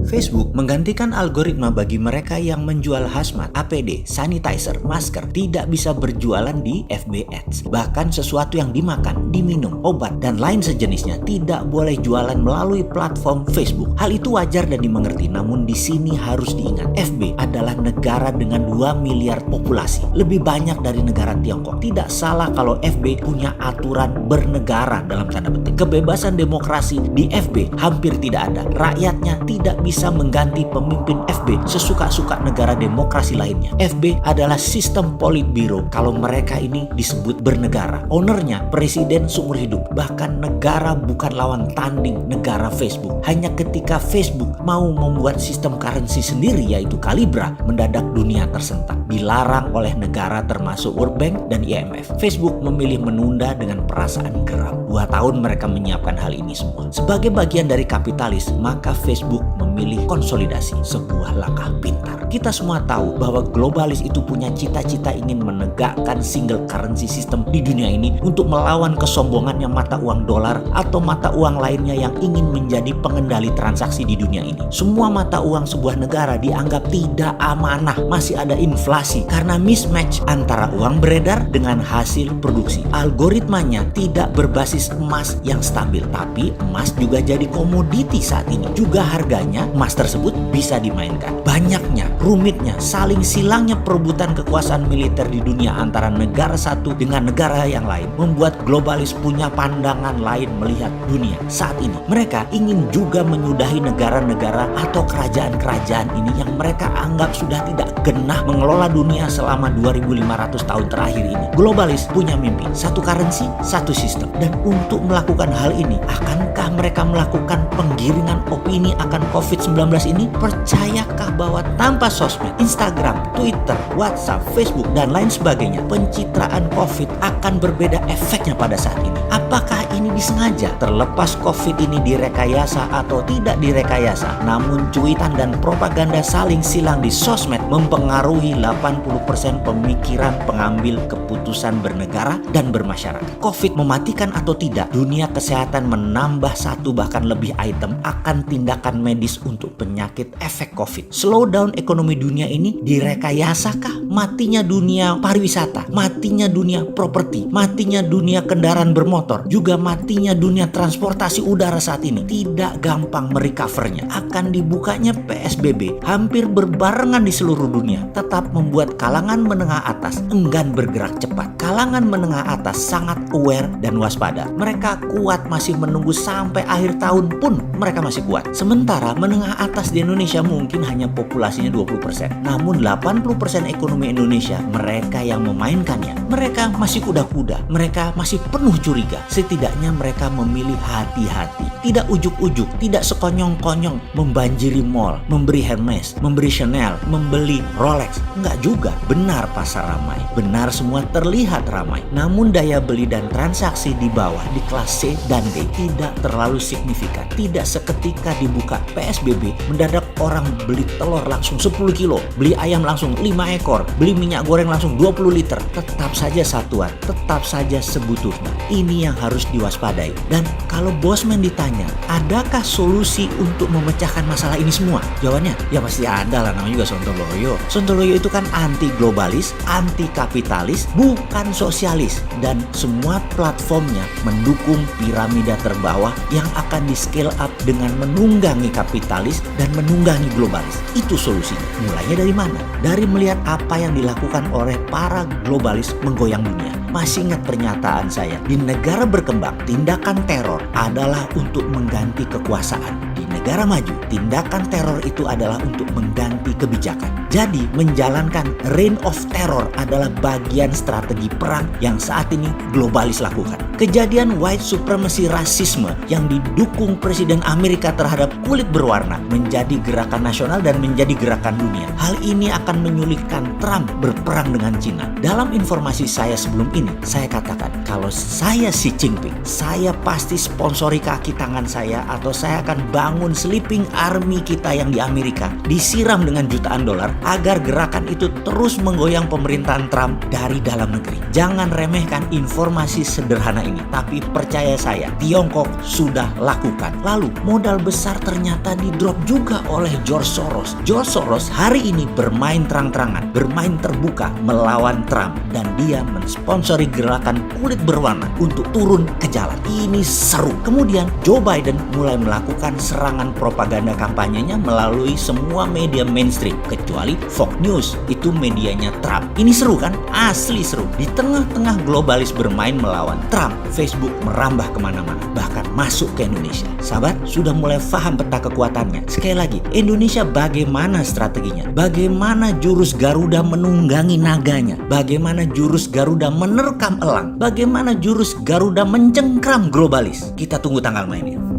Facebook menggantikan algoritma bagi mereka yang menjual hazmat, APD, sanitizer, masker tidak bisa berjualan di FB Ads. Bahkan sesuatu yang dimakan, diminum, obat, dan lain sejenisnya tidak boleh jualan melalui platform Facebook. Hal itu wajar dan dimengerti, namun di sini harus diingat, FB adalah negara dengan 2 miliar populasi, lebih banyak dari negara Tiongkok. Tidak salah kalau FB punya aturan bernegara dalam tanda petik. Kebebasan demokrasi di FB hampir tidak ada. Rakyatnya tidak bisa mengganti pemimpin FB sesuka-suka negara demokrasi lainnya. FB adalah sistem politbiro kalau mereka ini disebut bernegara. Ownernya presiden seumur hidup. Bahkan negara bukan lawan tanding negara Facebook. Hanya ketika Facebook mau membuat sistem currency sendiri yaitu Calibra, mendadak dunia tersentak. Dilarang oleh negara termasuk World Bank dan IMF. Facebook memilih menunda dengan perasaan geram. 2 tahun mereka menyiapkan hal ini semua. Sebagai bagian dari kapitalis, maka Facebook memilih konsolidasi, sebuah langkah pintar. Kita semua tahu bahwa globalis itu punya cita-cita ingin menegakkan single currency system di dunia ini untuk melawan kesombongannya mata uang dolar atau mata uang lainnya yang ingin menjadi pengendali transaksi di dunia ini. Semua mata uang sebuah negara dianggap tidak amanah, masih ada inflasi karena mismatch antara uang beredar dengan hasil produksi. Algoritmanya tidak berbasis emas yang stabil, tapi emas juga jadi komoditi saat ini. Juga harganya emas tersebut bisa dimainkan. Banyaknya, rumitnya, saling silangnya perebutan kekuasaan militer di dunia antara negara satu dengan negara yang lain membuat globalis punya pandangan lain melihat dunia saat ini. Mereka ingin juga menyudahi negara-negara atau kerajaan-kerajaan ini yang mereka anggap sudah tidak genah mengelola dunia selama 2500 tahun terakhir ini. Globalis punya mimpi, satu currency, satu sistem. Dan untuk melakukan hal ini, akankah mereka melakukan penggiringan opini akan COVID-19 ini? Percayakah bahwa tanpa sosmed, Instagram, Twitter, WhatsApp, Facebook, dan lain sebagainya, pencitraan COVID akan berbeda efeknya pada saat ini? Apakah ini disengaja? Terlepas COVID ini direkayasa atau tidak direkayasa, namun cuitan dan propaganda saling silang di sosmed mempengaruhi 80% pemikiran pengambil keputusan bernegara dan bermasyarakat. COVID mematikan atau tidak, dunia kesehatan menambah 1 bahkan lebih item akan tindakan medis untuk penyakit efek COVID. Slowdown ekonomi dunia ini direkayasakah? Matinya dunia pariwisata, matinya dunia properti, matinya dunia kendaraan bermotor, juga matinya dunia transportasi udara saat ini. Tidak gampang merecovernya. Akan dibukanya PSBB hampir berbarengan di seluruh dunia, tetap membuat kalangan menengah atas enggan bergerak cepat. Kalangan menengah atas sangat aware dan waspada. Mereka kuat masih menunggu sampai akhir tahun pun mereka masih kuat. Sementara menengah atas di Indonesia mungkin hanya populasinya 20%. Namun 80% ekonomi Indonesia mereka yang memainkannya. Mereka masih kuda-kuda. Mereka masih penuh curiga. Setidaknya mereka memilih hati-hati. Tidak ujuk-ujuk, tidak sekonyong-konyong membanjiri mall, memberi Hermes, memberi Chanel, membeli Rolex. Enggak juga. Benar pasar ramai. Benar semua terlihat ramai. Namun daya beli dan transaksi di bawah di kelas C dan D tidak terlalu signifikan. Tidak seketika dibuka PSBB mendadak orang beli telur langsung 10 kilo, beli ayam langsung 5 ekor, beli minyak goreng langsung 20 liter. Tetap saja satuan, tetap saja sebutuhnya. Ini yang harus diwaspadai. Dan kalau Bosman ditanya, adakah solusi untuk memecahkan masalah ini semua? Jawabannya, ya pasti ada lah, namanya juga Sontoloyo. Sontoloyo itu kan anti globalis, anti kapitalis, bukan sosialis. Dan semua platformnya mendukung piramida terbawah yang akan di scale up dengan menunggangi kapitalis dan menunggangi globalis. Itu solusinya. Mulainya dari mana? Dari melihat apa yang dilakukan oleh para globalis menggoyang dunia. Masih ingat pernyataan saya, di negara berkembang, tindakan teror adalah untuk mengganti kekuasaan. Di negara maju, tindakan teror itu adalah untuk mengganti kebijakan. Jadi, menjalankan reign of terror adalah bagian strategi perang yang saat ini globalis lakukan. Kejadian white supremacy rasisme yang didukung Presiden Amerika terhadap kulit berwarna menjadi gerakan nasional dan menjadi gerakan dunia. Hal ini akan menyulitkan Trump berperang dengan Cina. Dalam informasi saya sebelum ini, saya katakan kalau saya Xi Jinping, saya pasti sponsori kaki tangan saya atau saya akan bangun sleeping army kita yang di Amerika disiram dengan jutaan dolar agar gerakan itu terus menggoyang pemerintahan Trump dari dalam negeri. Jangan remehkan informasi sederhana ini, tapi percaya saya, Tiongkok sudah lakukan. Lalu modal besar ternyata di-drop juga oleh George Soros. George Soros hari ini bermain terang-terangan, bermain terbuka melawan Trump, dan dia mensponsori gerakan kulit berwarna untuk turun ke jalan. Ini seru. Kemudian Joe Biden mulai melakukan serangan propaganda kampanyenya melalui semua media mainstream kecuali Fox News, itu medianya Trump. Ini seru kan? Asli seru. Di tengah-tengah globalis bermain melawan Trump, Facebook merambah kemana-mana, bahkan masuk ke Indonesia. Sahabat, sudah mulai paham peta kekuatannya. Sekali lagi, Indonesia bagaimana strateginya? Bagaimana jurus Garuda menunggangi naganya? Bagaimana jurus Garuda menerkam elang? Bagaimana jurus Garuda mencengkram globalis? Kita tunggu tanggal mainnya.